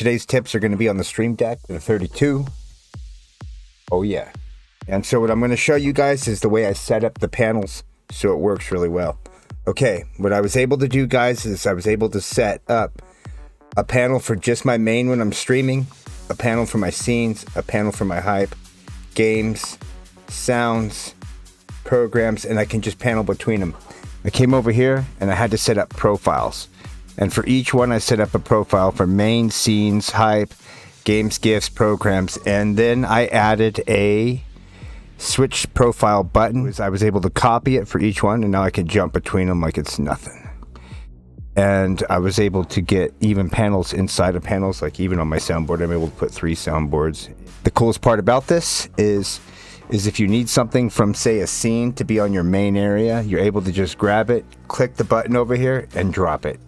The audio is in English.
Today's tips are going to be on the Stream Deck, the 32. Oh yeah. And so what I'm going to show you guys is the way I set up the panels so it works really well. Okay, what I was able to do, guys, is I was able to set up a panel for just my main when I'm streaming, a panel for my scenes, a panel for my hype, games, sounds, programs, and I can just panel between them. I came over here and I had to set up profiles. And for each one, I set up a profile for main, scenes, hype, games, gifts, programs, and then I added a switch profile button. I was able to copy it for each one, and now I can jump between them like it's nothing. And I was able to get even panels inside of panels, like even on my soundboard, I'm able to put 3 soundboards. The coolest part about this is if you need something from, say, a scene to be on your main area, you're able to just grab it, click the button over here, and drop it.